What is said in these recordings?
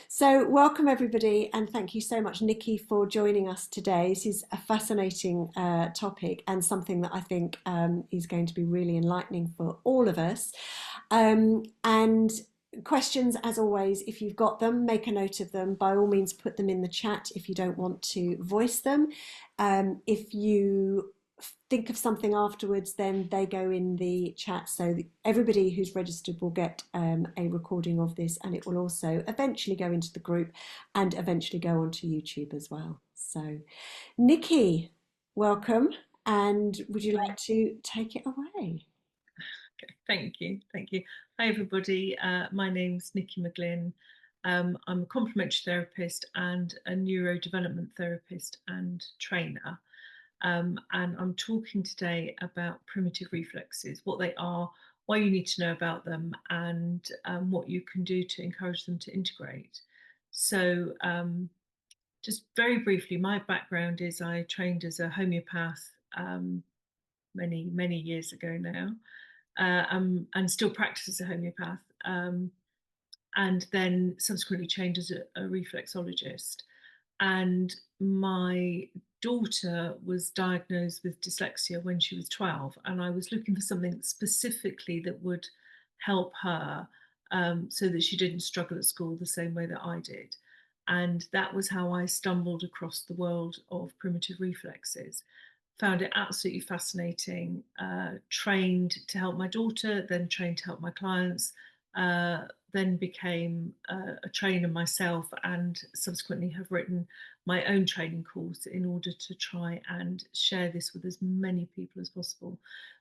So, welcome everybody, and thank you so much, Nikki, for joining us today. This is a fascinating topic and something that I think is going to be really enlightening for all of us. And questions, as always, if you've got them, make a note of them. By all means, put them in the chat if you don't want to voice them. If you think of something afterwards, then they go in the chat. So everybody who's registered will get a recording of this, and it will also eventually go into the group and eventually go onto YouTube as well. So, Nikki, welcome. And would you like to take it away? Okay, thank you. Thank you. Hi, everybody. My name's Niki McGlynn. I'm a complementary therapist and a neurodevelopment therapist and trainer. And I'm talking today about primitive reflexes, what they are, why you need to know about them, and what you can do to encourage them to integrate. So, just very briefly, my background is I trained as a homeopath many years ago now, and still practice as a homeopath, and then subsequently trained as a reflexologist. And my daughter was diagnosed with dyslexia when she was 12, and I was looking for something specifically that would help her, so that she didn't struggle at school the same way that I did. And that was how I stumbled across the world of primitive reflexes. Found it absolutely fascinating, trained to help my daughter, then trained to help my clients, then became a trainer myself, and subsequently have written my own training course in order to try and share this with as many people as possible.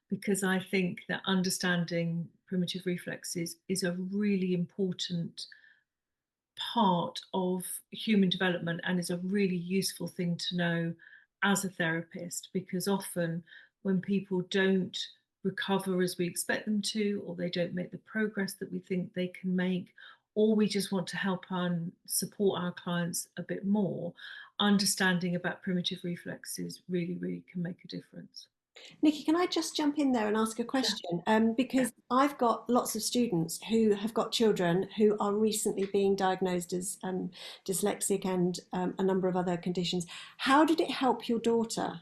Because I think that understanding primitive reflexes is a really important part of human development and is a really useful thing to know as a therapist, because often when people don't recover as we expect them to, or they don't make the progress that we think they can make, or we just want to help and support our clients a bit more, understanding about primitive reflexes really can make a difference. Nikki, can I just jump in there and ask a Yeah. question? Yeah. Because I've got lots of students who have got children who are recently being diagnosed as dyslexic and a number of other conditions. How did it help your daughter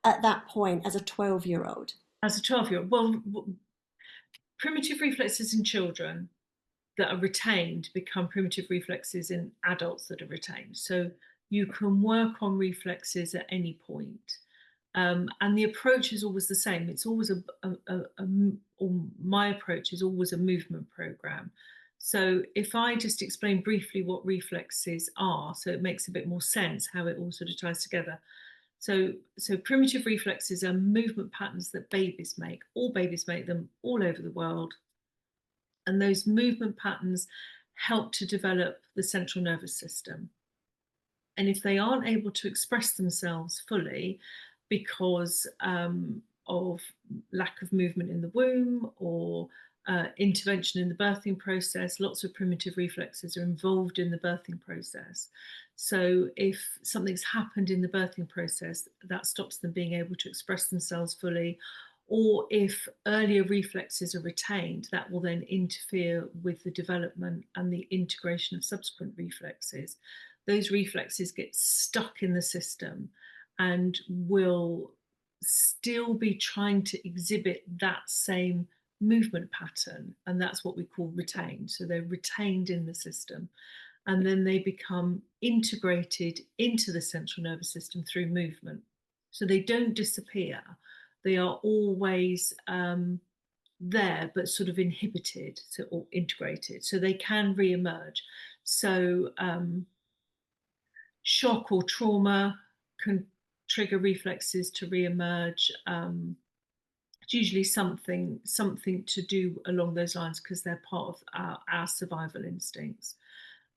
at that point as a 12-year-old? As a 12-year-old, well, primitive reflexes in children that are retained become primitive reflexes in adults that are retained. So you can work on reflexes at any point. And the approach is always the same. It's always or my approach is always a movement program. So if I just explain briefly what reflexes are, so it makes a bit more sense how it all sort of ties together. So primitive reflexes are movement patterns that babies make. All babies make them all over the world, and those movement patterns help to develop the central nervous system. And if they aren't able to express themselves fully because of lack of movement in the womb, or intervention in the birthing process, lots of primitive reflexes are involved in the birthing process. So if something's happened in the birthing process, that stops them being able to express themselves fully. Or if earlier reflexes are retained, that will then interfere with the development and the integration of subsequent reflexes. Those reflexes get stuck in the system and will still be trying to exhibit that same movement pattern. And that's what we call retained. So they're retained in the system. And then they become integrated into the central nervous system through movement. So they don't disappear. They are always there, but sort of inhibited, so, or integrated. So they can re-emerge. So shock or trauma can trigger reflexes to re-emerge. It's usually something to do along those lines, because they're part of our survival instincts.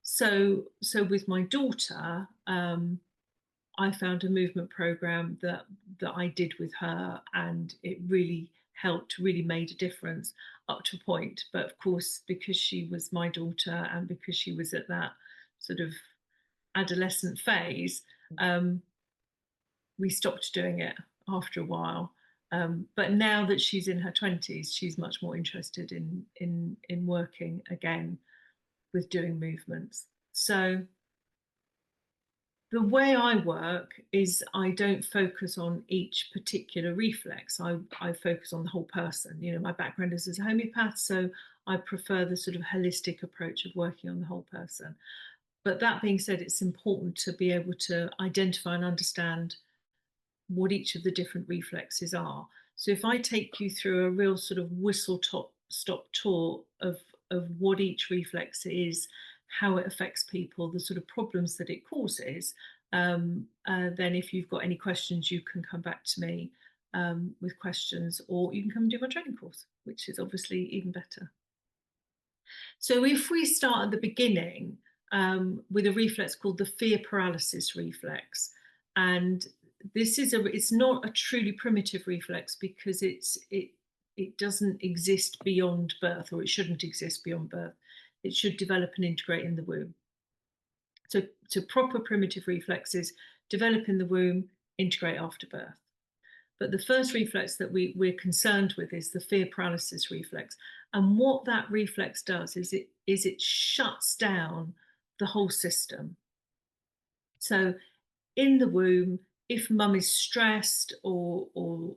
So with my daughter, I found a movement program that I did with her, and it really helped, really made a difference up to a point. But of course, because she was my daughter and because she was at that sort of adolescent phase, um, we stopped doing it after a while. But now that she's in her 20s, she's much more interested in working again with doing movements. So the way I work is I don't focus on each particular reflex. I focus on the whole person. You know, my background is as a homeopath, so I prefer the sort of holistic approach of working on the whole person. But that being said, it's important to be able to identify and understand what each of the different reflexes are. So if I take you through a real sort of stop tour of what each reflex is, how it affects people, the sort of problems that it causes, then if you've got any questions, you can come back to me with questions, or you can come and do my training course, which is obviously even better. So if we start at the beginning with a reflex called the fear paralysis reflex, and it's not a truly primitive reflex because it doesn't exist beyond birth, or it shouldn't exist beyond birth. It should develop and integrate in the womb. So proper primitive reflexes develop in the womb, integrate after birth. But the first reflex that we're concerned with is the fear paralysis reflex. And what that reflex does is it shuts down the whole system. So in the womb, if mum is stressed or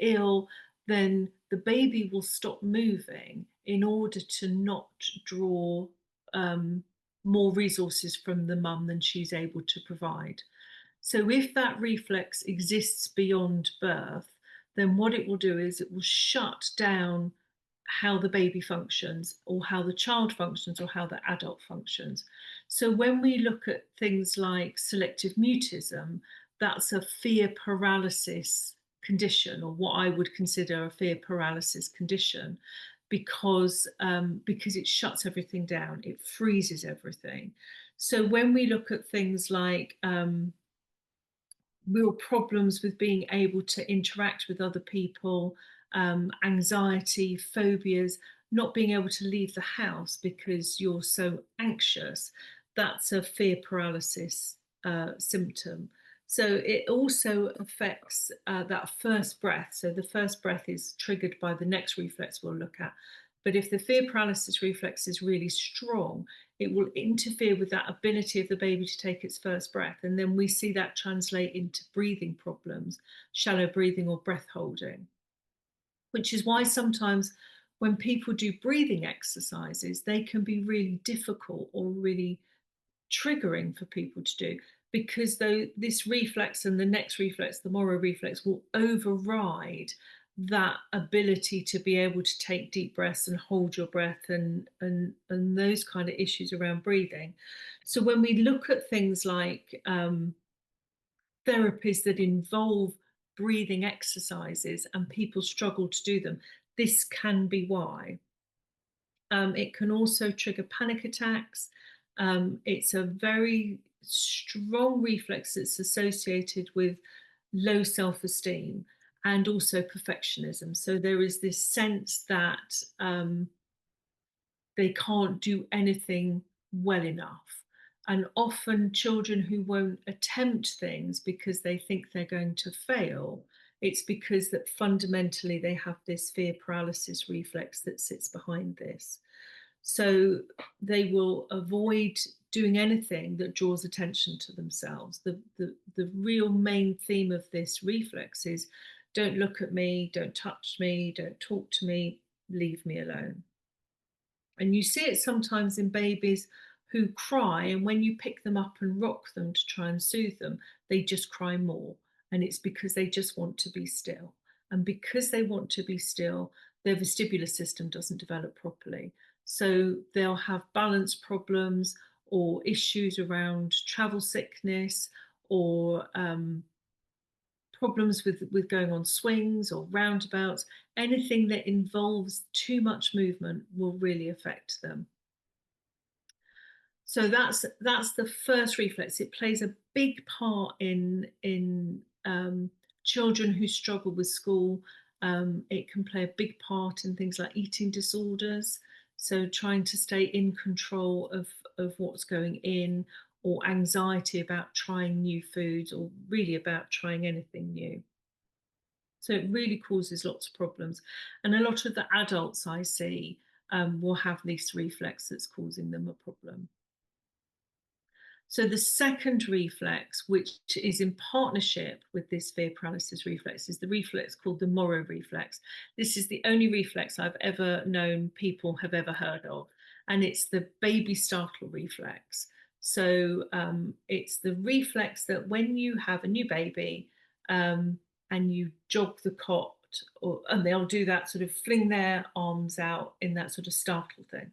ill, then the baby will stop moving in order to not draw more resources from the mum than she's able to provide. So if that reflex exists beyond birth, then what it will do is it will shut down how the baby functions, or how the child functions, or how the adult functions. So when we look at things like selective mutism, that's a fear paralysis condition, or what I would consider a fear paralysis condition, because it shuts everything down, it freezes everything. So when we look at things like real problems with being able to interact with other people, anxiety, phobias, not being able to leave the house because you're so anxious, that's a fear paralysis symptom. So it also affects that first breath. So the first breath is triggered by the next reflex we'll look at. But if the fear paralysis reflex is really strong, it will interfere with that ability of the baby to take its first breath. And then we see that translate into breathing problems, shallow breathing or breath holding, which is why sometimes when people do breathing exercises, they can be really difficult or really triggering for people to do, because though this reflex and the next reflex, the Moro reflex, will override that ability to be able to take deep breaths and hold your breath and those kind of issues around breathing. So when we look at things like therapies that involve breathing exercises and people struggle to do them, this can be why. It can also trigger panic attacks. It's a very strong reflex that's associated with low self-esteem and also perfectionism. So there is this sense that they can't do anything well enough. And often children who won't attempt things because they think they're going to fail, it's because that fundamentally they have this fear paralysis reflex that sits behind this. So they will avoid doing anything that draws attention to themselves. The real main theme of this reflex is don't look at me, don't touch me, don't talk to me, leave me alone. And you see it sometimes in babies who cry, and when you pick them up and rock them to try and soothe them, they just cry more. And it's because they just want to be still. And because they want to be still, their vestibular system doesn't develop properly. So they'll have balance problems or issues around travel sickness, or problems with going on swings or roundabouts. Anything that involves too much movement will really affect them. So that's the first reflex. It plays a big part in children who struggle with school. It can play a big part in things like eating disorders. So trying to stay in control of what's going in, or anxiety about trying new foods, or really about trying anything new. So it really causes lots of problems. And a lot of the adults I see will have this reflex that's causing them a problem. So the second reflex, which is in partnership with this fear paralysis reflex, is the reflex called the Moro reflex. This is the only reflex I've ever known people have ever heard of, and it's the baby startle reflex. So it's the reflex that when you have a new baby and you jog the cot, and they'll do that sort of fling their arms out in that sort of startle thing.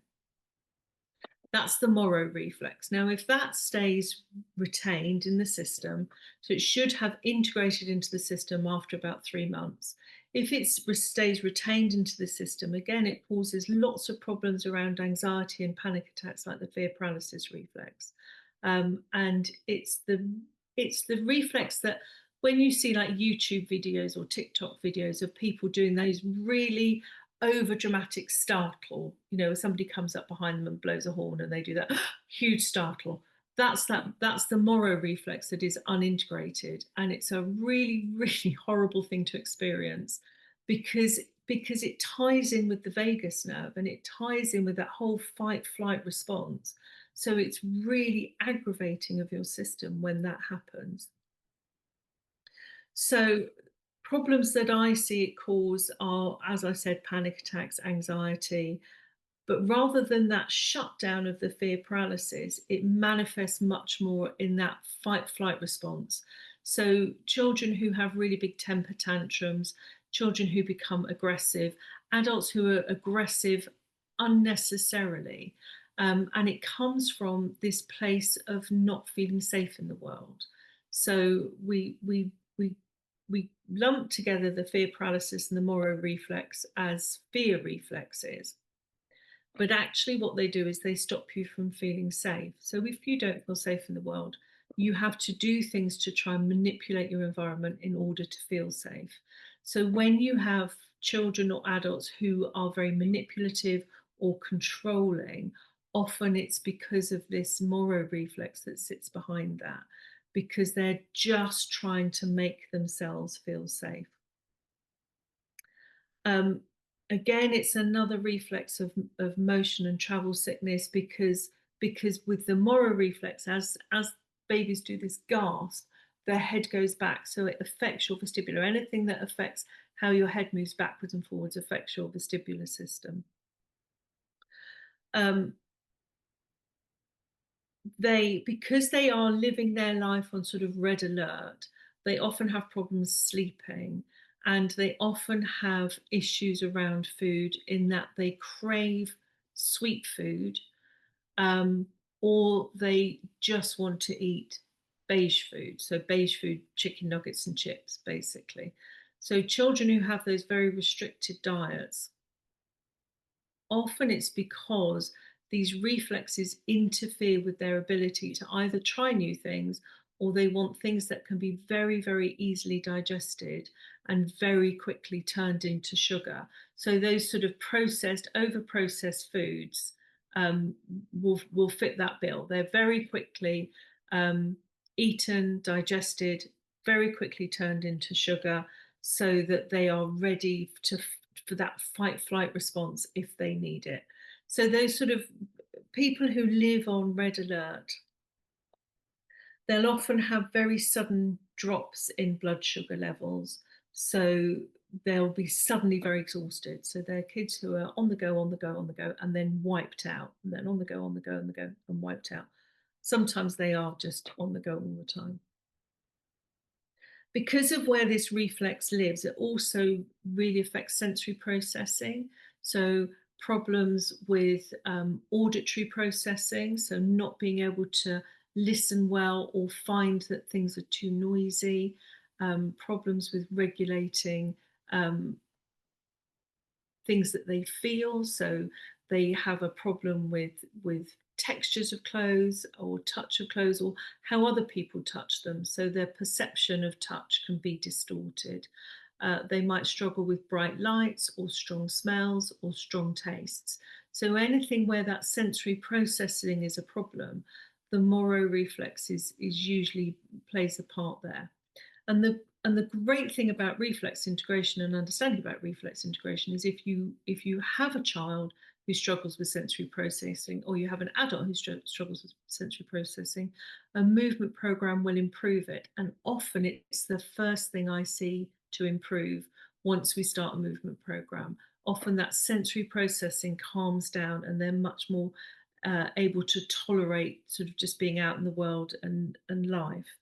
That's the Moro reflex. Now, if that stays retained in the system, so it should have integrated into the system after about 3 months. If it stays retained into the system, again, it causes lots of problems around anxiety and panic attacks, like the fear paralysis reflex. And it's the reflex that when you see like YouTube videos or TikTok videos of people doing those really over dramatic startle, somebody comes up behind them and blows a horn and they do that huge startle. That's the Moro reflex that is unintegrated, and it's a really, really horrible thing to experience because it ties in with the vagus nerve and it ties in with that whole fight flight response. So it's really aggravating of your system when that happens. So problems that I see it cause are, as I said, panic attacks, anxiety. But rather than that shutdown of the fear paralysis, it manifests much more in that fight flight response. So children who have really big temper tantrums, children who become aggressive, adults who are aggressive unnecessarily. And it comes from this place of not feeling safe in the world. So we lump together the fear paralysis and the Moro reflex as fear reflexes. But actually, what they do is they stop you from feeling safe. So if you don't feel safe in the world, you have to do things to try and manipulate your environment in order to feel safe. So when you have children or adults who are very manipulative or controlling, often it's because of this Moro reflex that sits behind that, because they're just trying to make themselves feel safe. Again, it's another reflex of motion and travel sickness because with the Moro reflex, as babies do this gasp, their head goes back, so it affects your vestibular. Anything that affects how your head moves backwards and forwards affects your vestibular system. Because they are living their life on sort of red alert, they often have problems sleeping, and they often have issues around food in that they crave sweet food, or they just want to eat beige food. So beige food, chicken nuggets and chips, basically. So children who have those very restricted diets, often it's because these reflexes interfere with their ability to either try new things, or they want things that can be very, very easily digested and very quickly turned into sugar. So those sort of over processed foods will fit that bill. They're very quickly eaten, digested, very quickly turned into sugar, so that they are ready for that fight flight response if they need it. So those sort of people who live on red alert, they'll often have very sudden drops in blood sugar levels. So they'll be suddenly very exhausted. So they're kids who are on the go, on the go, on the go, and then wiped out, and then on the go, on the go, on the go, and wiped out. Sometimes they are just on the go all the time. Because of where this reflex lives, it also really affects sensory processing. So problems with auditory processing, so not being able to listen well or find that things are too noisy, problems with regulating things that they feel. So they have a problem with textures of clothes or touch of clothes or how other people touch them. So their perception of touch can be distorted. They might struggle with bright lights or strong smells or strong tastes. So anything where that sensory processing is a problem, the Moro reflex is usually plays a part there. And the great thing about reflex integration and understanding about reflex integration is if you have a child who struggles with sensory processing, or you have an adult who struggles with sensory processing, a movement program will improve it. And often it's the first thing I see to improve once we start a movement program. Often that sensory processing calms down and they're much more able to tolerate sort of just being out in the world and life.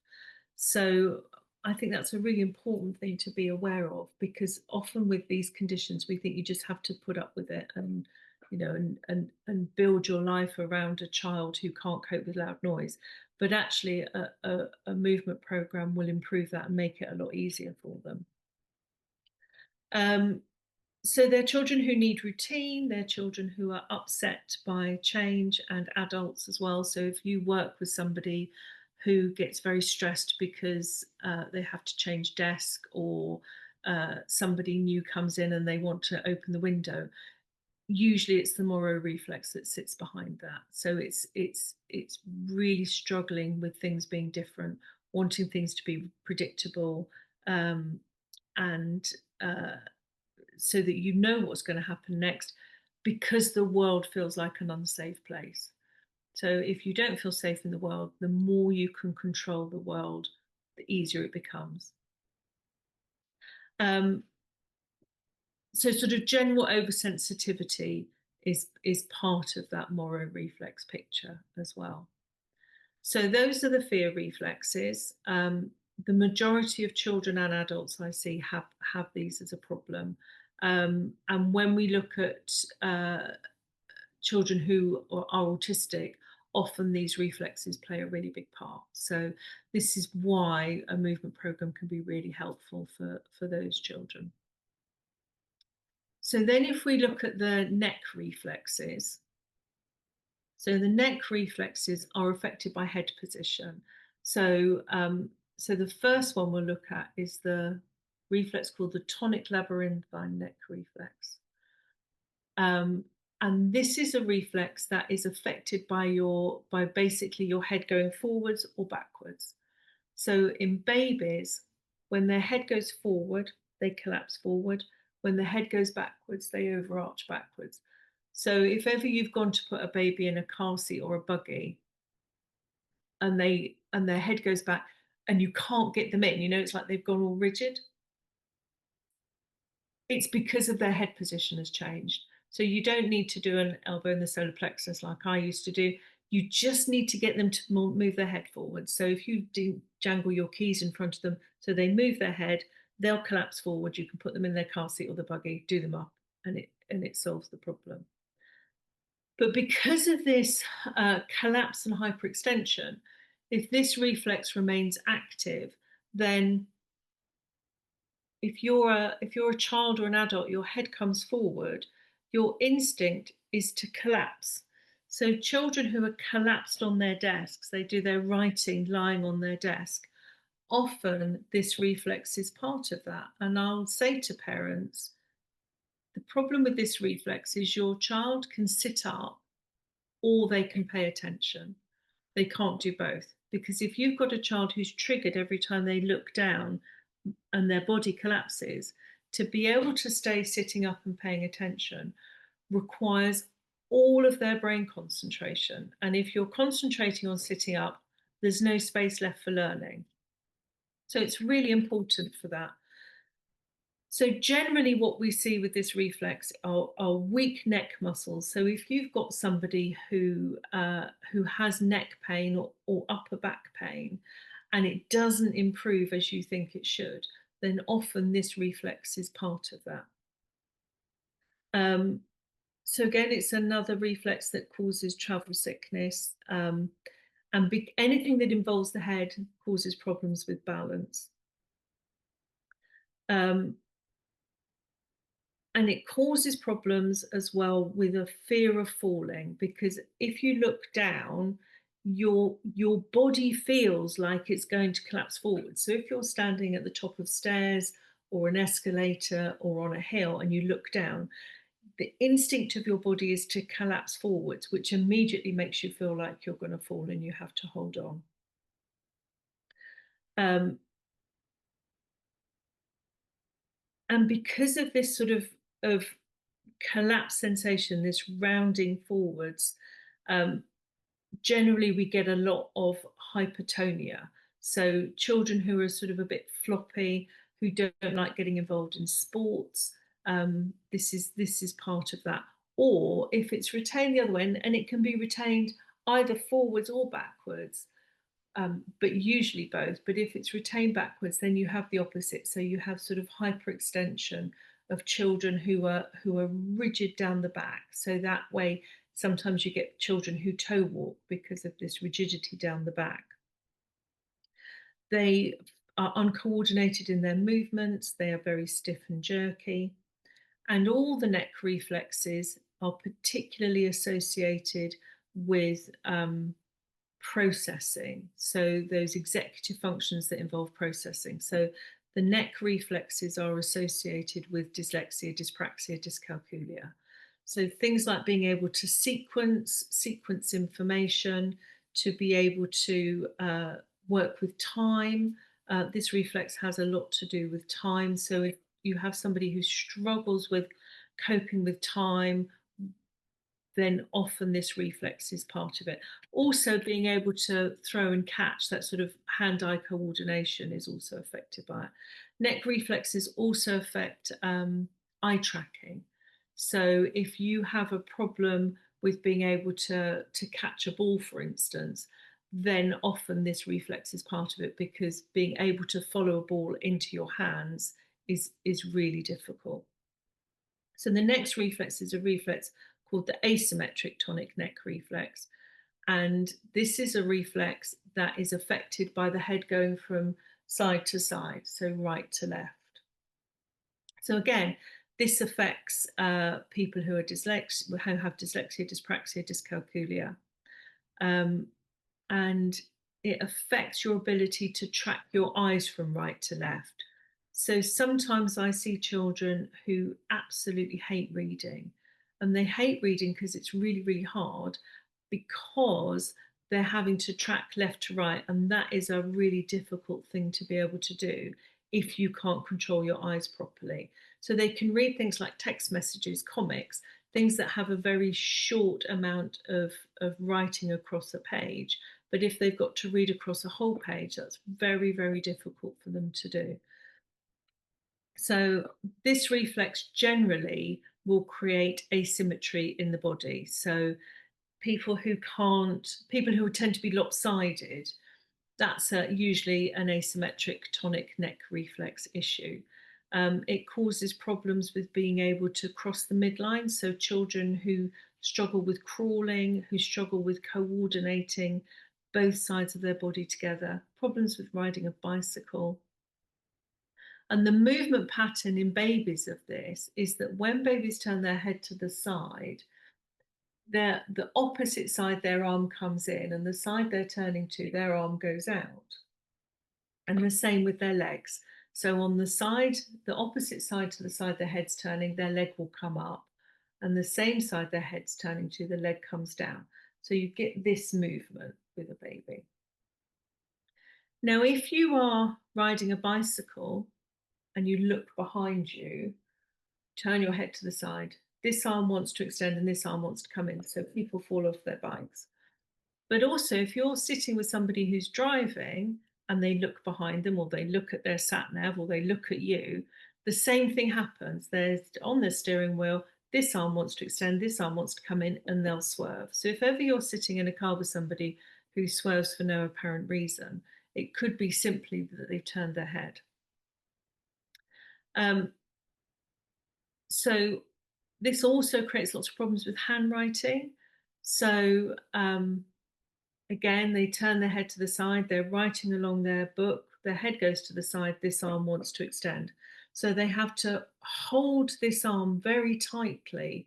So I think that's a really important thing to be aware of, because often with these conditions we think you just have to put up with it and and build your life around a child who can't cope with loud noise. But actually a movement program will improve that and make it a lot easier for them. So they're children who need routine, they're children who are upset by change, and adults as well. So if you work with somebody who gets very stressed because they have to change desk, or somebody new comes in and they want to open the window, usually it's the moro reflex that sits behind that. So it's really struggling with things being different, wanting things to be predictable, and so that you know what's going to happen next, because the world feels like an unsafe place. So if you don't feel safe in the world, the more you can control the world, the easier it becomes. So sort of general oversensitivity is part of that moro reflex picture as well. So those are the fear reflexes. The majority of children and adults I see have these as a problem. And when we look at children who are autistic, often these reflexes play a really big part. So this is why a movement program can be really helpful for those children. So then if we look at the neck reflexes, so the neck reflexes are affected by head position. So, so the first one we'll look at is the reflex called the tonic labyrinthine neck reflex. And this is a reflex that is affected by basically your head going forwards or backwards. So in babies, when their head goes forward, they collapse forward. When the head goes backwards, they overarch backwards. So if ever you've gone to put a baby in a car seat or a buggy, and their head goes back and you can't get them in, it's like they've gone all rigid. It's because of their head position has changed. So you don't need to do an elbow in the solar plexus like I used to do. You just need to get them to move their head forward. So if you do jangle your keys in front of them so they move their head, they'll collapse forward. You can put them in their car seat or the buggy, do them up, and it solves the problem. But because of this collapse and hyperextension, if this reflex remains active, then if you're a child or an adult, your head comes forward, your instinct is to collapse. So children who are collapsed on their desks, they do their writing lying on their desk. Often this reflex is part of that. And I'll say to parents, the problem with this reflex is your child can sit up or they can pay attention. They can't do both. Because if you've got a child who's triggered every time they look down and their body collapses, to be able to stay sitting up and paying attention requires all of their brain concentration. And if you're concentrating on sitting up, there's no space left for learning. So it's really important for that. So generally what we see with this reflex are weak neck muscles. So if you've got somebody who has neck pain or upper back pain, and it doesn't improve as you think it should, then often this reflex is part of that. So again, it's another reflex that causes travel sickness, and anything that involves the head causes problems with balance. And it causes problems as well with a fear of falling, because if you look down, your body feels like it's going to collapse forward. So if you're standing at the top of stairs or an escalator or on a hill and you look down, the instinct of your body is to collapse forwards, which immediately makes you feel like you're going to fall and you have to hold on. And because of this sort of collapse sensation, this rounding forwards. Um, Generally, we get a lot of hypertonia. So children who are sort of a bit floppy, who don't like getting involved in sports, this is part of that. Or if it's retained the other way, and it can be retained either forwards or backwards, but usually both. But if it's retained backwards, then you have the opposite. So you have sort of hyperextension of children who are rigid down the back. So that way, sometimes you get children who toe walk because of this rigidity down the back. They are uncoordinated in their movements. They are very stiff and jerky. And all the neck reflexes are particularly associated with processing. So those executive functions that involve processing. So the neck reflexes are associated with dyslexia, dyspraxia, dyscalculia. So things like being able to sequence information, to be able to work with time. This reflex has a lot to do with time. So if you have somebody who struggles with coping with time, then often this reflex is part of it. Also, being able to throw and catch, that sort of hand-eye coordination, is also affected by it. Neck reflexes also affect eye tracking. So if you have a problem with being able to catch a ball, for instance, then often this reflex is part of it, because being able to follow a ball into your hands is really difficult. So the next reflex is a reflex called the asymmetric tonic neck reflex. And this is a reflex that is affected by the head going from side to side, so right to left. So again, this affects people who have dyslexia, dyspraxia, dyscalculia. And it affects your ability to track your eyes from right to left. So sometimes I see children who absolutely hate reading, and they hate reading because it's really, really hard, because they're having to track left to right. And that is a really difficult thing to be able to do if you can't control your eyes properly. So they can read things like text messages, comics, things that have a very short amount of writing across a page. But if they've got to read across a whole page, that's very, very difficult for them to do. So this reflex generally will create asymmetry in the body. So people who tend to be lopsided, that's usually an asymmetric tonic neck reflex issue. It causes problems with being able to cross the midline. So children who struggle with crawling, who struggle with coordinating both sides of their body together, problems with riding a bicycle. And the movement pattern in babies of this is that when babies turn their head to the side, the opposite side, their arm comes in, and the side they're turning to, their arm goes out. And the same with their legs. So on the side, the opposite side to the side their head's turning, their leg will come up. And the same side their head's turning to, the leg comes down. So you get this movement with a baby. Now, if you are riding a bicycle and you look behind you, turn your head to the side, this arm wants to extend and this arm wants to come in. So people fall off their bikes. But also, if you're sitting with somebody who's driving and they look behind them, or they look at their sat nav, or they look at you, the same thing happens. There's on the steering wheel, this arm wants to extend, this arm wants to come in, and they'll swerve. So if ever you're sitting in a car with somebody who swerves for no apparent reason, it could be simply that they've turned their head. So this also creates lots of problems with handwriting. So again, they turn their head to the side, they're writing along their book, their head goes to the side, this arm wants to extend. So they have to hold this arm very tightly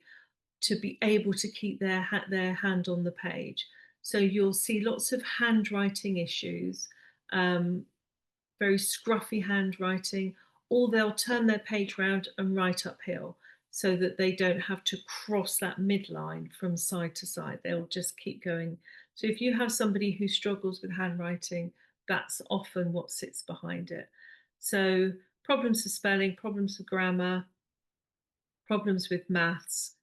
to be able to keep their hand on the page. So you'll see lots of handwriting issues, very scruffy handwriting, or they'll turn their page round and write uphill so that they don't have to cross that midline from side to side. They'll just keep going. So if you have somebody who struggles with handwriting, that's often what sits behind it. So problems with spelling, problems with grammar, problems with maths.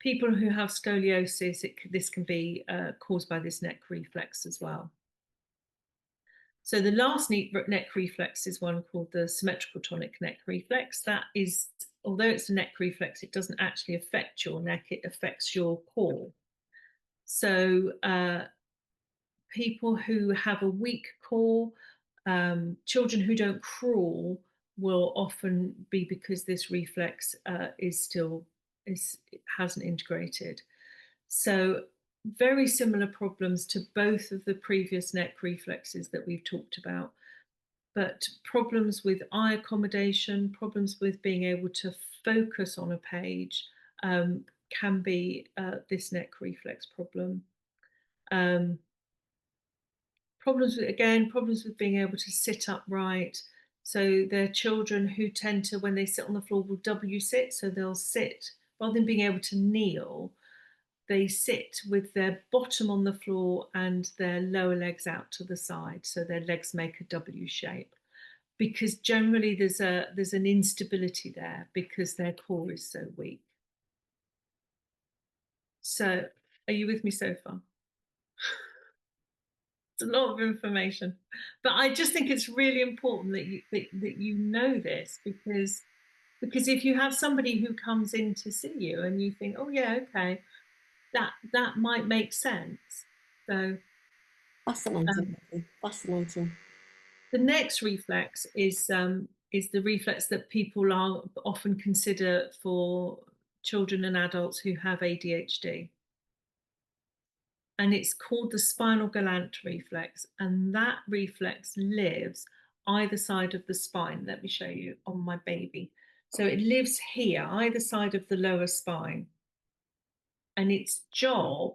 People who have scoliosis, this can be caused by this neck reflex as well. So the last neck reflex is one called the symmetrical tonic neck reflex. That is, although it's a neck reflex, it doesn't actually affect your neck, it affects your core. So people who have a weak core, children who don't crawl will often be because this reflex hasn't integrated. So very similar problems to both of the previous neck reflexes that we've talked about, but problems with eye accommodation, problems with being able to focus on a page can be this neck reflex problem. Problems with being able to sit upright. So there are children who tend to, when they sit on the floor, will W sit. So they'll sit, rather than being able to kneel, they sit with their bottom on the floor and their lower legs out to the side. So their legs make a W shape. Because generally there's an instability there because their core is so weak. So are you with me so far? It's a lot of information, but I just think it's really important that you know this, because if you have somebody who comes in to see you and you think, oh yeah, okay, that might make sense. So Fascinating, fascinating. the next reflex is the reflex that people are often consider for children and adults who have ADHD. And it's called the spinal galant reflex. And that reflex lives either side of the spine. Let me show you on my baby. So it lives here, either side of the lower spine. And its job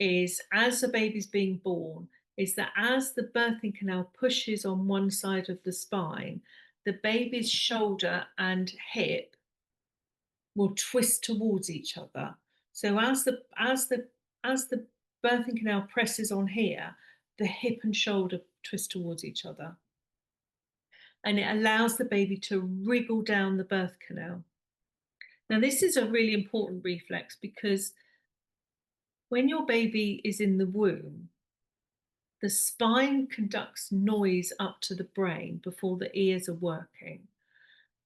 is, as the baby's being born, is that as the birthing canal pushes on one side of the spine, the baby's shoulder and hip will twist towards each other. So as the birthing canal presses on here, the hip and shoulder twist towards each other. And it allows the baby to wriggle down the birth canal. Now, this is a really important reflex because when your baby is in the womb, the spine conducts noise up to the brain before the ears are working.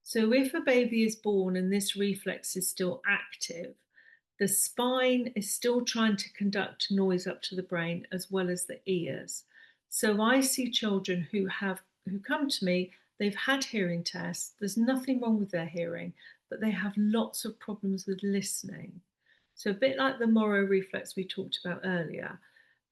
So if a baby is born and this reflex is still active, the spine is still trying to conduct noise up to the brain as well as the ears. So I see children who come to me, they've had hearing tests, there's nothing wrong with their hearing, but they have lots of problems with listening. So a bit like the Moro reflex we talked about earlier,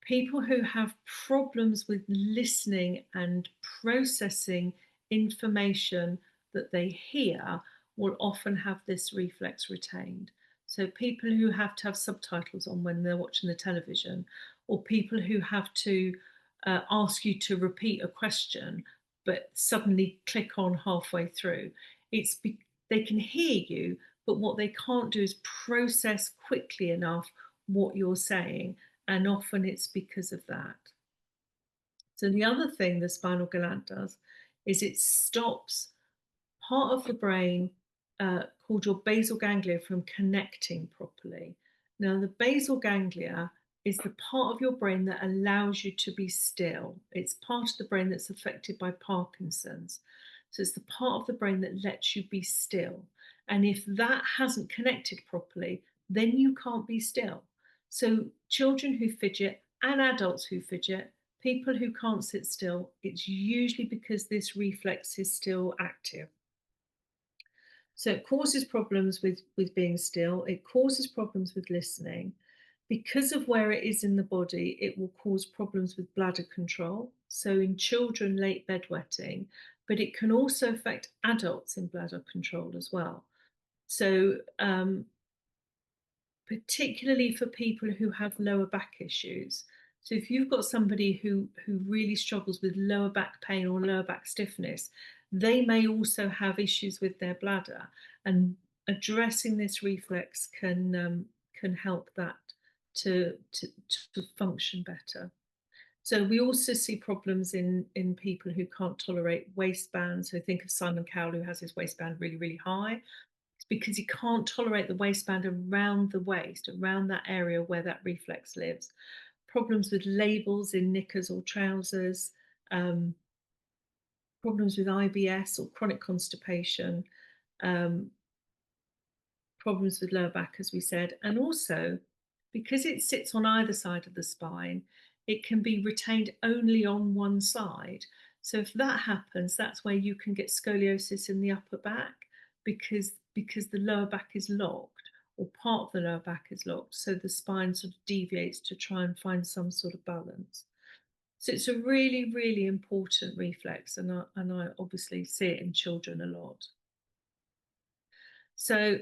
people who have problems with listening and processing information that they hear will often have this reflex retained. So people who have to have subtitles on when they're watching the television, or people who have to ask you to repeat a question but suddenly click on halfway through. They can hear you, but what they can't do is process quickly enough what you're saying, and often it's because of that. So the other thing the spinal galant does is it stops part of the brain called your basal ganglia from connecting properly. Now, the basal ganglia is the part of your brain that allows you to be still. It's part of the brain that's affected by Parkinson's. So it's the part of the brain that lets you be still. And if that hasn't connected properly, then you can't be still. So children who fidget and adults who fidget, people who can't sit still, it's usually because this reflex is still active. So it causes problems with being still. It causes problems with listening. Because of where it is in the body, it will cause problems with bladder control. So in children, late bedwetting, but it can also affect adults in bladder control as well. So particularly for people who have lower back issues. So if you've got somebody who really struggles with lower back pain or lower back stiffness, they may also have issues with their bladder, and addressing this reflex can help that to function better. So we also see problems in people who can't tolerate waistbands. So think of Simon Cowell, who has his waistband really, really high. because he can't tolerate the waistband around the waist, around that area where that reflex lives. Problems with labels in knickers or trousers, problems with IBS or chronic constipation, um, problems with lower back, as we said, and also because it sits on either side of the spine, it can be retained only on one side. So if that happens, that's where you can get scoliosis in the upper back because the lower back is locked or part of the lower back is locked. So the spine sort of deviates to try and find some sort of balance. So it's a really, really important reflex, and I obviously see it in children a lot. So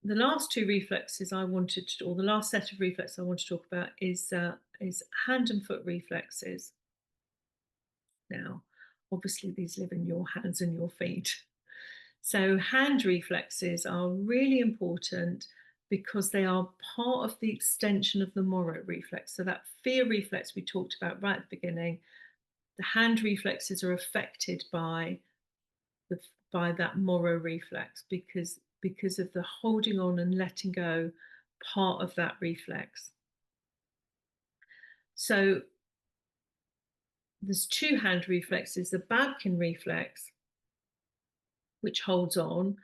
the last two reflexes I wanted to, or the last set of reflexes I want to talk about is hand and foot reflexes. Now, obviously, these live in your hands and your feet. So hand reflexes are really important because they are part of the extension of the moro reflex. So that fear reflex we talked about right at the beginning, the hand reflexes are affected by that moro reflex because of the holding on and letting go part of that reflex. So there's two hand reflexes, the Babkin reflex, which holds on,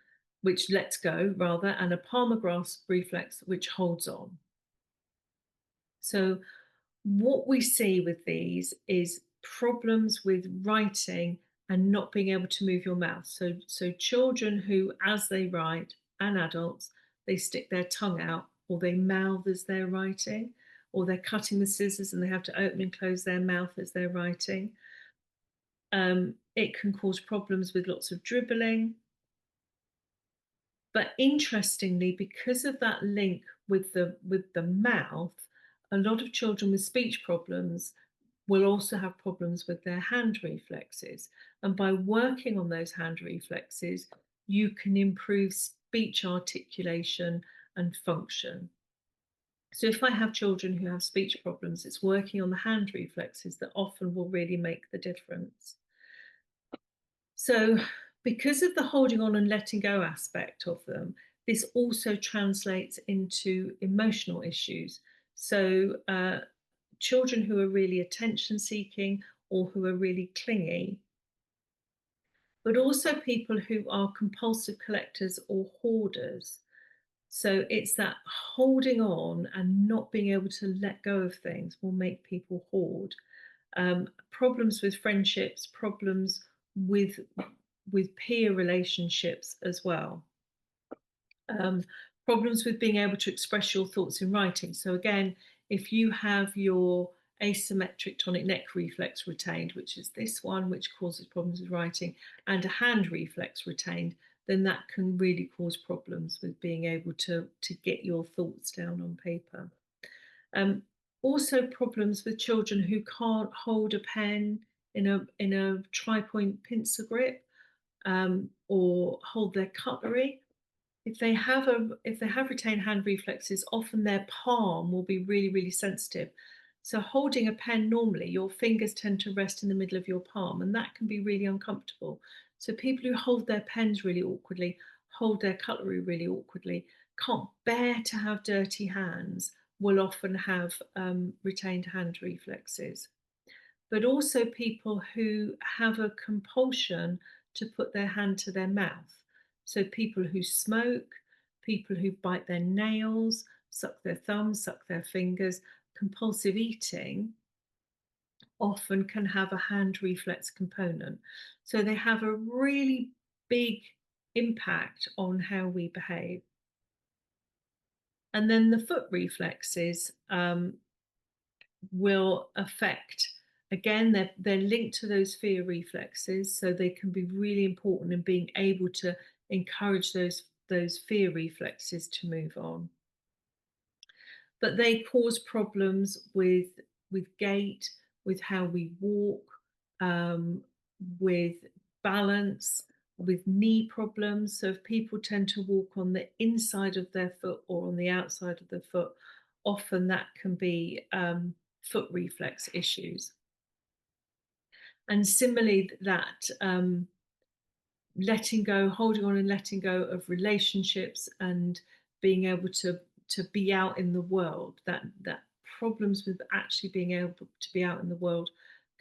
which lets go rather, and a palmar grasp reflex, which holds on. So what we see with these is problems with writing and not being able to move your mouth. So children who, as they write, and adults, they stick their tongue out or they mouth as they're writing, or they're cutting with scissors and they have to open and close their mouth as they're writing. It can cause problems with lots of dribbling. But interestingly, because of that link with the mouth, a lot of children with speech problems will also have problems with their hand reflexes. And by working on those hand reflexes, you can improve speech articulation and function. So if I have children who have speech problems, it's working on the hand reflexes that often will really make the difference. So because of the holding on and letting go aspect of them, this also translates into emotional issues. So children who are really attention seeking or who are really clingy, but also people who are compulsive collectors or hoarders. So it's that holding on and not being able to let go of things will make people hoard. Problems with friendships, problems with peer relationships as well. Problems with being able to express your thoughts in writing. So again, if you have your asymmetric tonic neck reflex retained, which is this one, which causes problems with writing, and a hand reflex retained, then that can really cause problems with being able to get your thoughts down on paper. Also problems with children who can't hold a pen in a tri-point pincer grip, or hold their cutlery. If they have retained hand reflexes, often their palm will be really, really sensitive. So holding a pen normally, your fingers tend to rest in the middle of your palm, and that can be really uncomfortable. So people who hold their pens really awkwardly, hold their cutlery really awkwardly, can't bear to have dirty hands, will often have retained hand reflexes. But also people who have a compulsion to put their hand to their mouth. So people who smoke, people who bite their nails, suck their thumbs, suck their fingers, compulsive eating often can have a hand reflex component. So they have a really big impact on how we behave. And then the foot reflexes will affect, again, they're linked to those fear reflexes, so they can be really important in being able to encourage those fear reflexes to move on. But they cause problems with gait, with how we walk, with balance, with knee problems. So if people tend to walk on the inside of their foot or on the outside of the foot, often that can be foot reflex issues. And similarly, that letting go, holding on and letting go of relationships, and being able to be out in the world. That problems with actually being able to be out in the world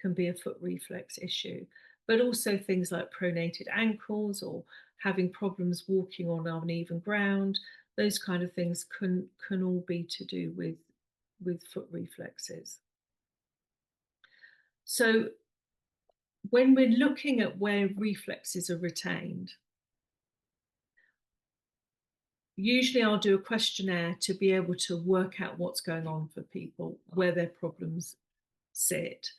can be a foot reflex issue, but also things like pronated ankles or having problems walking on uneven ground. Those kind of things can all be to do with foot reflexes. So when we're looking at where reflexes are retained, usually I'll do a questionnaire to be able to work out what's going on for people, where their problems sit,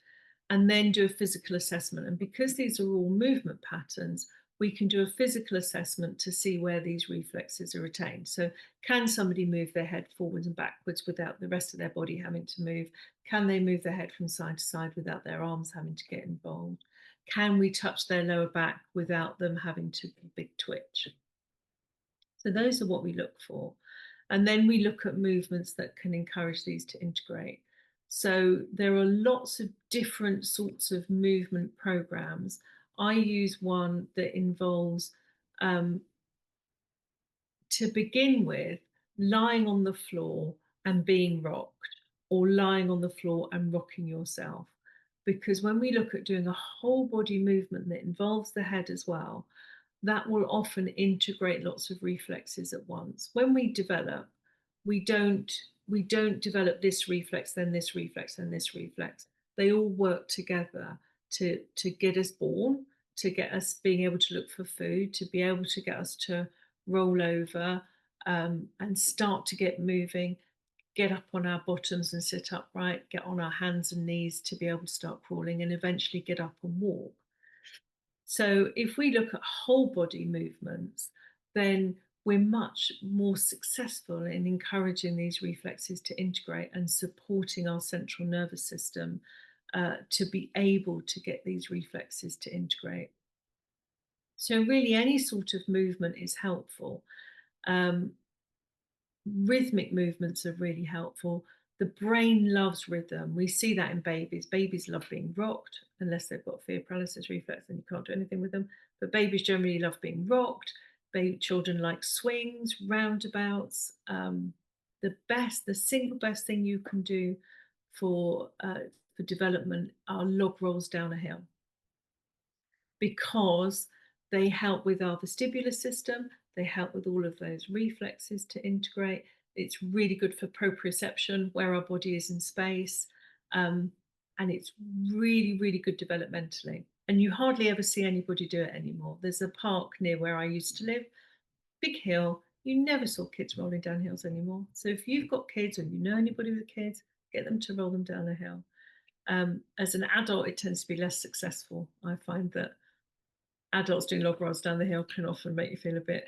and then do a physical assessment. And because these are all movement patterns, we can do a physical assessment to see where these reflexes are retained. So can somebody move their head forwards and backwards without the rest of their body having to move? Can they move their head from side to side without their arms having to get involved? Can we touch their lower back without them having to big twitch? So those are what we look for. And then we look at movements that can encourage these to integrate. So there are lots of different sorts of movement programs. I use one that involves, to begin with, lying on the floor and being rocked, or lying on the floor and rocking yourself. Because when we look at doing a whole body movement that involves the head as well, that will often integrate lots of reflexes at once. When we develop, we don't develop this reflex, then this reflex, then this reflex. They all work together to get us born, to get us being able to look for food, to be able to get us to roll over, and start to get moving, get up on our bottoms and sit upright, get on our hands and knees to be able to start crawling, and eventually get up and walk. So if we look at whole body movements, then we're much more successful in encouraging these reflexes to integrate and supporting our central nervous system to be able to get these reflexes to integrate. So really any sort of movement is helpful. Rhythmic movements are really helpful. The brain loves rhythm. We see that in babies. Babies love being rocked, unless they've got fear paralysis reflex and you can't do anything with them. But babies generally love being rocked. Children like swings, roundabouts. The single best thing you can do for development are log rolls down a hill, because they help with our vestibular system, they help with all of those reflexes to integrate. It's really good for proprioception, where our body is in space, and it's really, really good developmentally. And you hardly ever see anybody do it anymore. There's a park near where I used to live, big hill. You never saw kids rolling down hills anymore. So if you've got kids or you know anybody with kids, get them to roll them down a hill. As an adult, it tends to be less successful. I find that adults doing log rolls down the hill can often make you feel a bit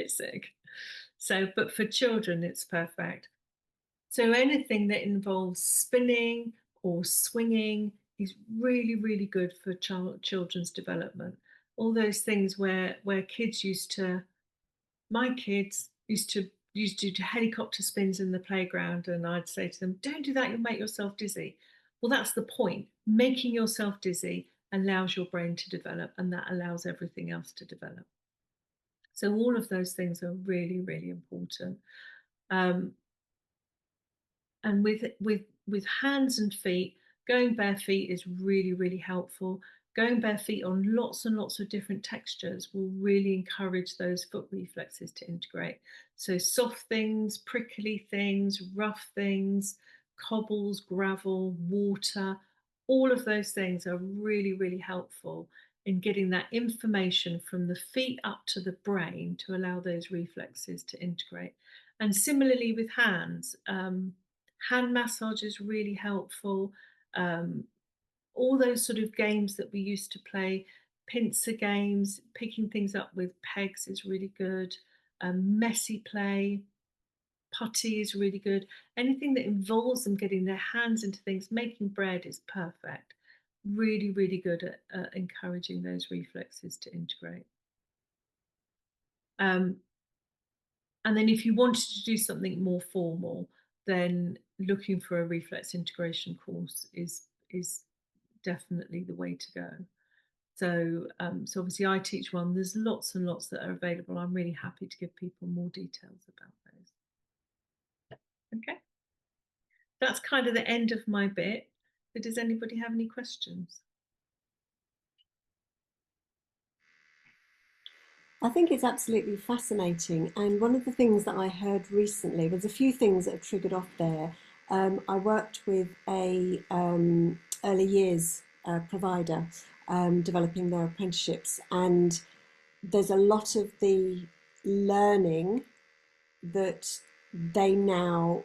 sick. So, but for children, it's perfect. So anything that involves spinning or swinging is really, really good for children's development. All those things where kids my kids used to do helicopter spins in the playground, and I'd say to them, "Don't do that, you'll make yourself dizzy." Well, that's the point. Making yourself dizzy allows your brain to develop, and that allows everything else to develop. So all of those things are really, really important. Um, and with hands and feet, going bare feet is really, really helpful. Going bare feet on lots and lots of different textures will really encourage those foot reflexes to integrate. So soft things, prickly things, rough things, cobbles, gravel, water, all of those things are really, really helpful in getting that information from the feet up to the brain to allow those reflexes to integrate. And similarly with hands, hand massage is really helpful. All those sort of games that we used to play, pincer games, picking things up with pegs is really good. Messy play, putty is really good. Anything that involves them getting their hands into things, making bread is perfect. Really, really good at encouraging those reflexes to integrate. And then if you wanted to do something more formal, then looking for a reflex integration course is definitely the way to go. So obviously I teach one. There's lots and lots that are available. I'm really happy to give people more details about those. Okay, that's kind of the end of my bit. But does anybody have any questions? I think it's absolutely fascinating. And one of the things that I heard recently, there's a few things that have triggered off there. I worked with a early years provider developing their apprenticeships, and there's a lot of the learning that they now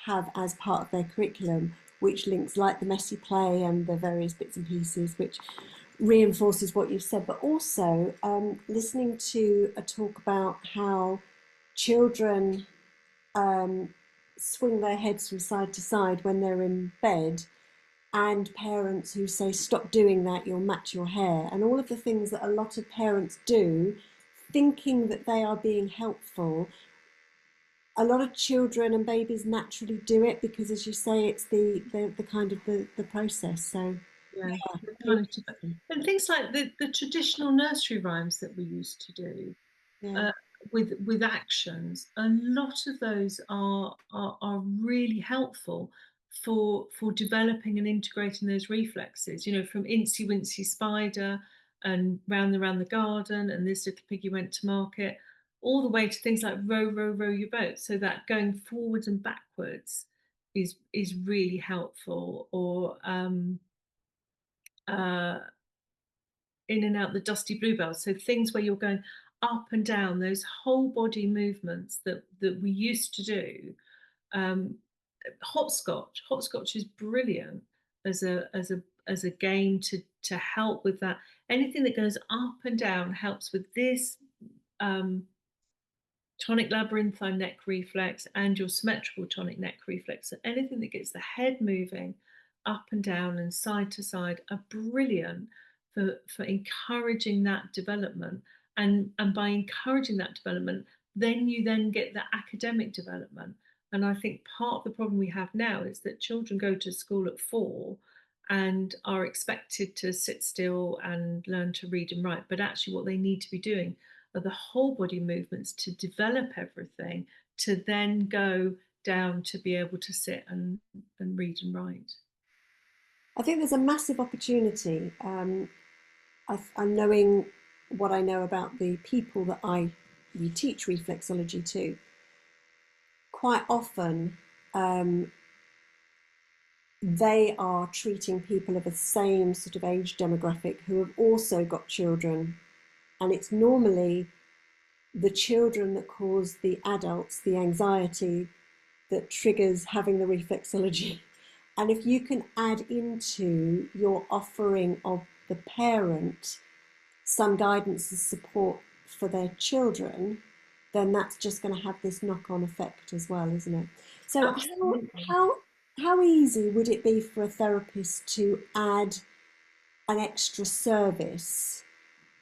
have as part of their curriculum, which links like the messy play and the various bits and pieces, which reinforces what you've said, but also listening to a talk about how children swing their heads from side to side when they're in bed, and parents who say, stop doing that, you'll match your hair, and all of the things that a lot of parents do, thinking that they are being helpful. A lot of children and babies naturally do it because, as you say, it's the kind of the process. So Yeah, yeah, kind really of, and things like the traditional nursery rhymes that we used to do, yeah. uh, with actions. A lot of those are really helpful for developing and integrating those reflexes. You know, from Incy Wincy Spider and round the garden and this little piggy went to market, all the way to things like row row row your boat. So that going forwards and backwards is really helpful. Or uh, in and out the dusty bluebells. So things where you're going up and down, those whole body movements that we used to do. Um, hopscotch is brilliant as a game to help with that. Anything that goes up and down helps with this. Um, Tonic labyrinthine neck reflex and your symmetrical tonic neck reflex. So anything that gets the head moving up and down and side to side are brilliant for encouraging that development. And by encouraging that development, then you then get the academic development. And I think part of the problem we have now is that children go to school at 4 and are expected to sit still and learn to read and write. But actually, what they need to be doing are the whole body movements to develop everything to then go down to be able to sit and read and write. I think there's a massive opportunity. I'm knowing what I know about the people that we teach reflexology to. Quite often, they are treating people of the same sort of age demographic who have also got children, and it's normally the children that cause the adults the anxiety that triggers having the reflexology. And if you can add into your offering of the parent some guidance and support for their children, then that's just going to have this knock-on effect as well, isn't it? So Absolutely. how easy would it be for a therapist to add an extra service?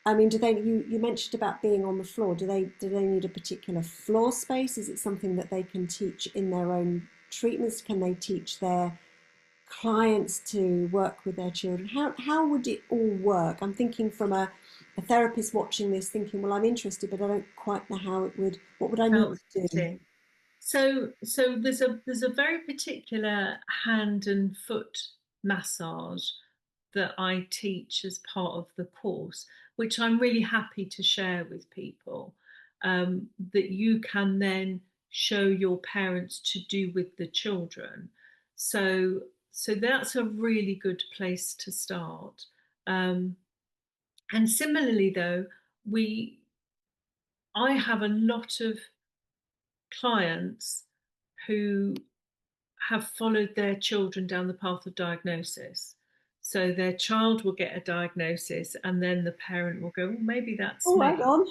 I mean, you mentioned about being on the floor. Do they need a particular floor space? Is it something that they can teach in their own treatments? Can they teach their clients to work with their children? How would it all work? I'm thinking from a therapist watching this, thinking, well, I'm interested, but I don't quite know how it would. What would I How need it would to fit do? in. So there's a very particular hand and foot massage that I teach as part of the course, which I'm really happy to share with people, that you can then show your parents to do with the children. So so that's a really good place to start. Um, and similarly, though, we I have a lot of clients who have followed their children down the path of diagnosis. So their child will get a diagnosis, and then the parent will go, well, maybe that's Oh, hang me. on.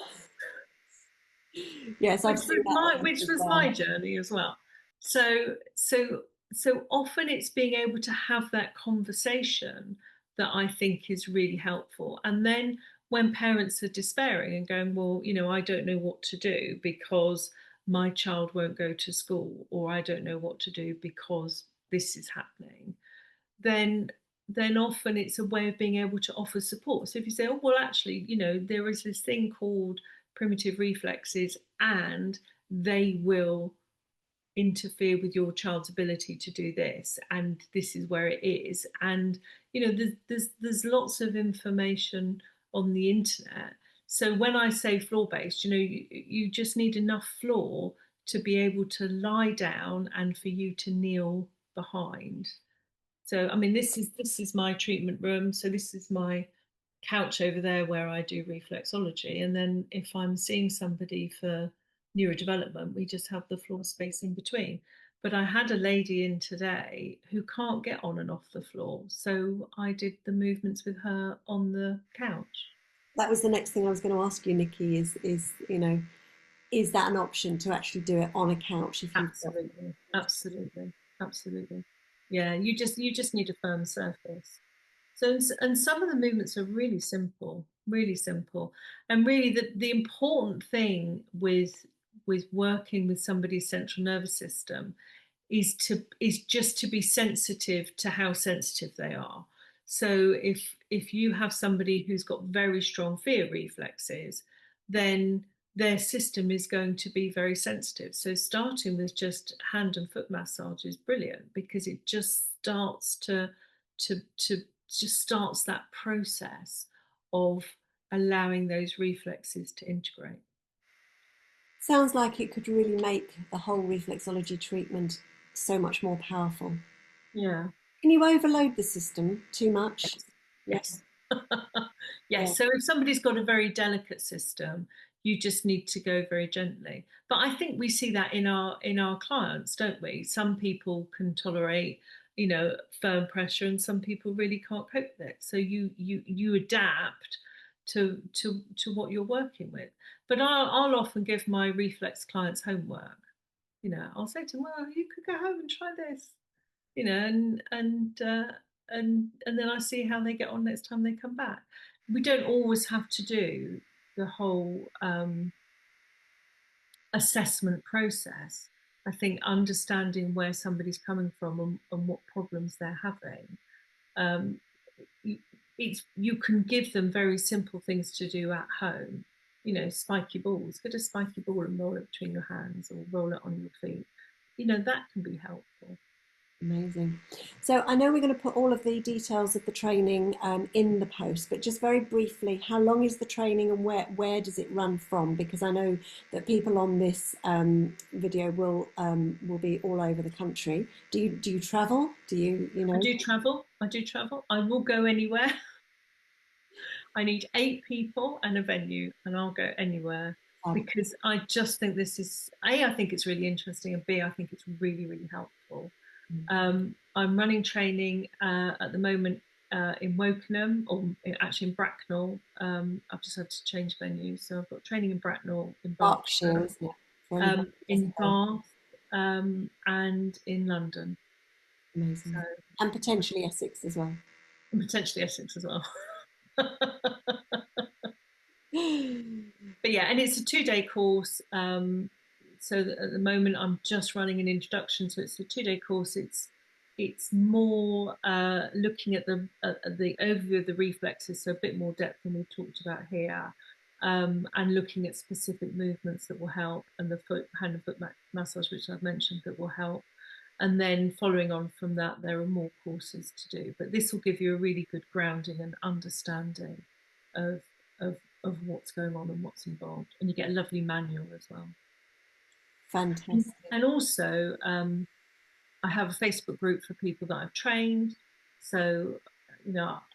Yes, I've which seen was that my one which as was well. my journey as well. So often it's being able to have that conversation that I think is really helpful. And then when parents are despairing and going, well, I don't know what to do because my child won't go to school, or I don't know what to do because this is happening, then then often it's a way of being able to offer support. So if you say, oh, well, actually, there is this thing called primitive reflexes, and they will interfere with your child's ability to do this, and this is where it is. And there's lots of information on the internet. So when I say floor based, you just need enough floor to be able to lie down and for you to kneel behind. So I mean, this is my treatment room. So this is my couch over there where I do reflexology. And then if I'm seeing somebody for neurodevelopment, we just have the floor space in between. But I had a lady in today who can't get on and off the floor. So I did the movements with her on the couch. That was the next thing I was going to ask you, Nikki, is that an option to actually do it on a couch if you've got... Absolutely, absolutely, absolutely. Yeah, you just need a firm surface. So, and some of the movements are really simple. And really the important thing with working with somebody's central nervous system is just to be sensitive to how sensitive they are. So if you have somebody who's got very strong fear reflexes, then their system is going to be very sensitive. So starting with just hand and foot massage is brilliant, because it just starts to just starts that process of allowing those reflexes to integrate. Sounds like it could really make the whole reflexology treatment so much more powerful. Yeah. Can you overload the system too much? Yes. Yeah. Yes. So if somebody's got a very delicate system, you just need to go very gently. But I think we see that in our clients, don't we? Some people can tolerate, firm pressure, and some people really can't cope with it. So you adapt to what you're working with. But I'll often give my reflex clients homework. I'll say to them, well, you could go home and try this, and then I see how they get on next time they come back. We don't always have to do the whole assessment process. I think understanding where somebody's coming from, and what problems they're having, um, you can give them very simple things to do at home. Spiky balls. Get a spiky ball and roll it between your hands, or roll it on your feet. That can be helpful. Amazing. So I know we're going to put all of the details of the training in the post, but just very briefly, how long is the training, and where does it run from? Because I know that people on this video will be all over the country. Do you travel? Do you know? I do travel. I do travel. I will go anywhere. I need 8 people and a venue, and I'll go anywhere, because I just think this is A, I think it's really interesting, and B, I think it's really, really helpful. I'm running training at the moment in Wokingham, or actually in Bracknell. I've just had to change venues, so I've got training in Bracknell, in Berkshire, isn't it? in Bath, and in London. Amazing. So, And potentially Essex as well. and potentially Essex as well. But yeah, and it's a 2-day course. So at the moment I'm just running an introduction, so it's a 2-day course. It's more looking at the overview of the reflexes, so a bit more depth than we've talked about here, and looking at specific movements that will help, and the hand and foot massage, which I've mentioned, that will help. And then following on from that, there are more courses to do. But this will give you a really good grounding and understanding of of of what's going on and what's involved, and you get a lovely manual as well. Fantastic. And also, I have a Facebook group for people that I've trained. So,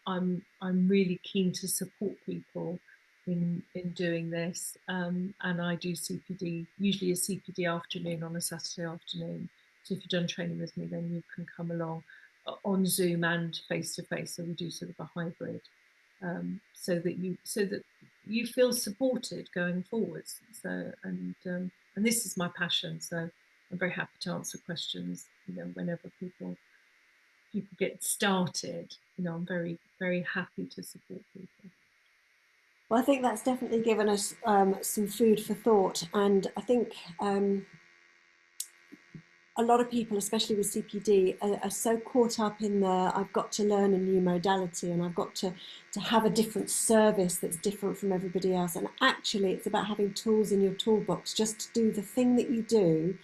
I'm really keen to support people in doing this, and I do CPD, usually a CPD afternoon on a Saturday afternoon. So if you've done training with me, then you can come along on Zoom and face to face. So we do sort of a hybrid, so that you feel supported going forwards. So and this is my passion. So I'm very happy to answer questions. Whenever people get started, I'm very, very happy to support people. Well, I think that's definitely given us some food for thought, and I think a lot of people, especially with CPD, are so caught up in the I've got to learn a new modality and I've got to have a different service that's different from everybody else. And actually, it's about having tools in your toolbox just to do the thing that you do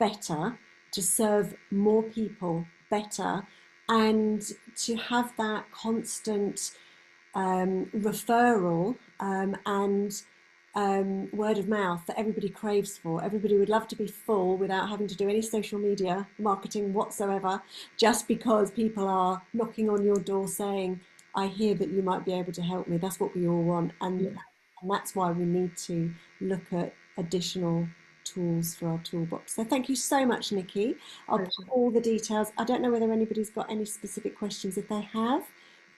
better, to serve more people better, and to have that constant referral and word of mouth that everybody craves for. Everybody would love to be full without having to do any social media marketing whatsoever, just because people are knocking on your door saying, I hear that you might be able to help me. That's what we all want. Yeah, And that's why we need to look at additional tools for our toolbox. So thank you so much, Niki. I'll put pleasure. all the details. I don't know whether anybody's got any specific questions. If they have,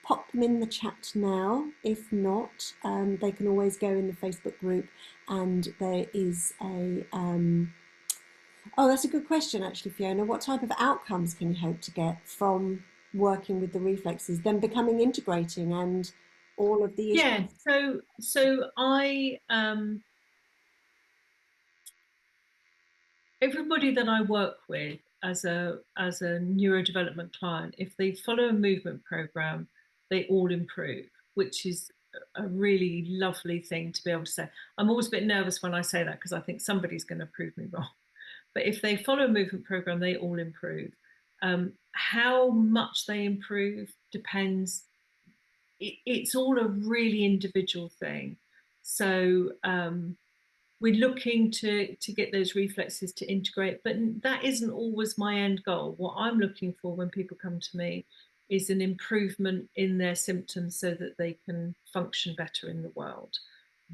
pop them in the chat now. If not, they can always go in the Facebook group, and there is a oh, that's a good question actually, Fiona. What type of outcomes can you hope to get from working with the reflexes, then becoming integrating and all of the issues? Yeah, so I everybody that I work with as a neurodevelopment client, if they follow a movement program, they all improve, which is a really lovely thing to be able to say. I'm always a bit nervous when I say that because I think somebody's going to prove me wrong. But if they follow a movement program, they all improve. How much they improve depends. It's all a really individual thing. So we're looking to get those reflexes to integrate, but that isn't always my end goal. What I'm looking for when people come to me is an improvement in their symptoms so that they can function better in the world.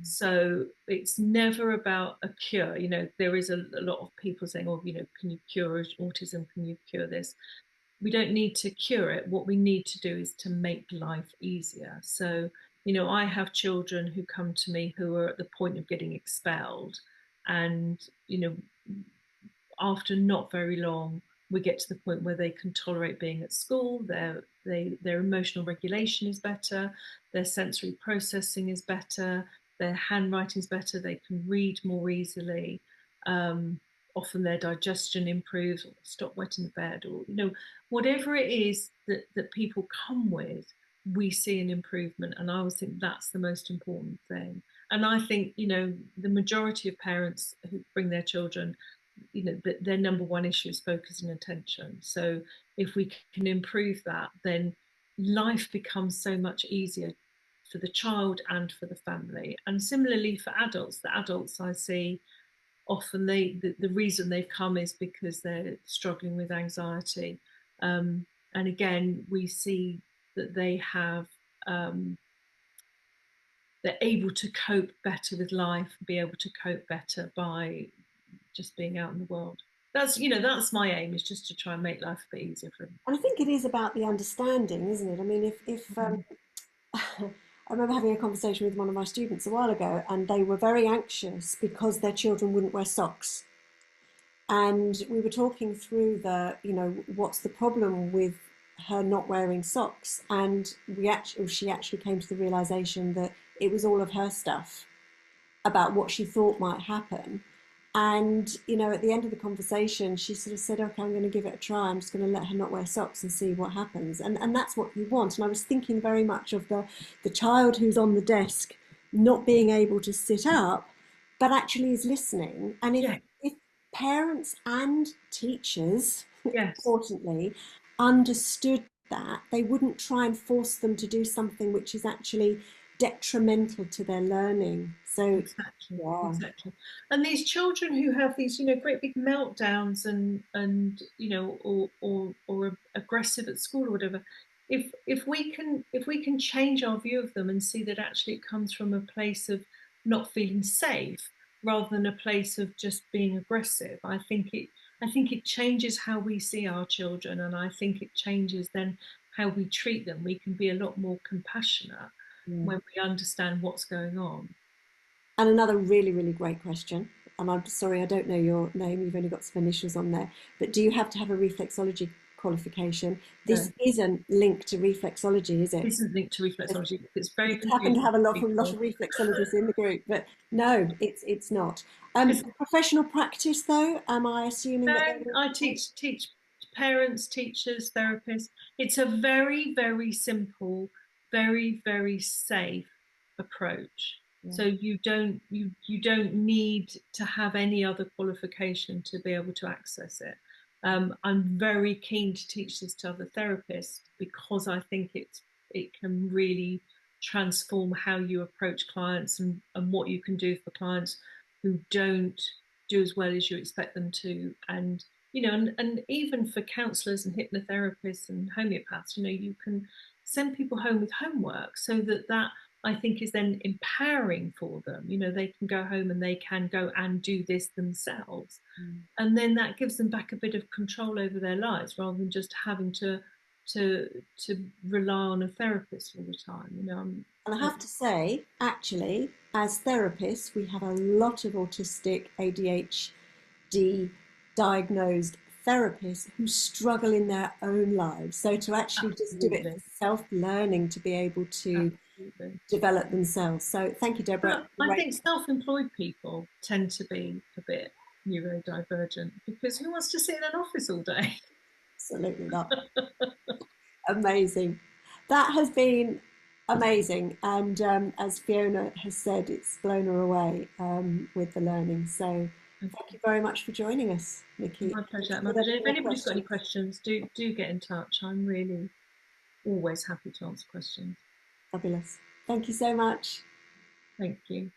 So it's never about a cure. There is a lot of people saying, oh, can you cure autism? Can you cure this? We don't need to cure it. What we need to do is to make life easier. So, I have children who come to me who are at the point of getting expelled. And, after not very long, we get to the point where they can tolerate being at school. Their emotional regulation is better. Their sensory processing is better. Their handwriting is better. They can read more easily. Often their digestion improves, or stop wetting the bed, or whatever it is that people come with, we see an improvement. And I always think that's the most important thing. And I think the majority of parents who bring their children, their number one issue is focus and attention. So if we can improve that, then life becomes so much easier for the child and for the family. And similarly for adults, the adults I see often the reason they've come is because they're struggling with anxiety. And again, we see that they're able to cope better with life, be able to cope better by just being out in the world. That's my aim, is just to try and make life a bit easier for them. And I think it is about the understanding, isn't it? I mean, if I remember having a conversation with one of my students a while ago, and they were very anxious because their children wouldn't wear socks. And we were talking through what's the problem with her not wearing socks? And she actually came to the realization that it was all of her stuff about what she thought might happen. And, at the end of the conversation, she sort of said, okay, I'm going to give it a try. I'm just going to let her not wear socks and see what happens. And that's what you want. And I was thinking very much of the child who's on the desk not being able to sit up, but actually is listening. And Yeah. if parents and teachers, Yes. importantly, understood that, they wouldn't try and force them to do something which is actually detrimental to their learning. So, Exactly, yeah. exactly. And these children who have these, great big meltdowns and or aggressive at school or whatever, if we can change our view of them and see that actually it comes from a place of not feeling safe rather than a place of just being aggressive, I think it changes how we see our children, and I think it changes then how we treat them. We can be a lot more compassionate Yeah. when we understand what's going on. And another really, really great question. And I'm sorry, I don't know your name. You've only got some initials on there. But do you have to have a reflexology qualification. No, This isn't linked to reflexology, is it it? isn't linked to reflexology. It's very We happen to confusing have a for lot of people. reflexologists in the group, but no, it's not. It's, Professional practice, though, am I assuming no, that they're I all teach parents, teachers, therapists. It's a very, very simple, very, very safe approach. yeah. So you don't need to have any other qualification to be able to access it. I'm very keen to teach this to other therapists because I think it can really transform how you approach clients and what you can do for clients who don't do as well as you expect them to. And and even for counselors and hypnotherapists and homeopaths, you can send people home with homework so that I think is then empowering for them. They can go home and they can go and do this themselves. And then that gives them back a bit of control over their lives rather than just having to rely on a therapist all the time. And I have to say, actually, as therapists, we have a lot of autistic ADHD diagnosed therapists who struggle in their own lives. So to actually just do it Absolutely, for self-learning to be able to absolutely. develop themselves. So thank you, Deborah. But I think self-employed people tend to be a bit neurodivergent because who wants to sit in an office all day? Absolutely not. Amazing. That has been amazing. And as Fiona has said, it's blown her away with the learning. So thank you very much for joining us, Niki. My pleasure. If My there pleasure. are If more anybody's got any questions, questions, do get in touch. I'm really always happy to answer questions. fabulous. Thank you so much. Thank you.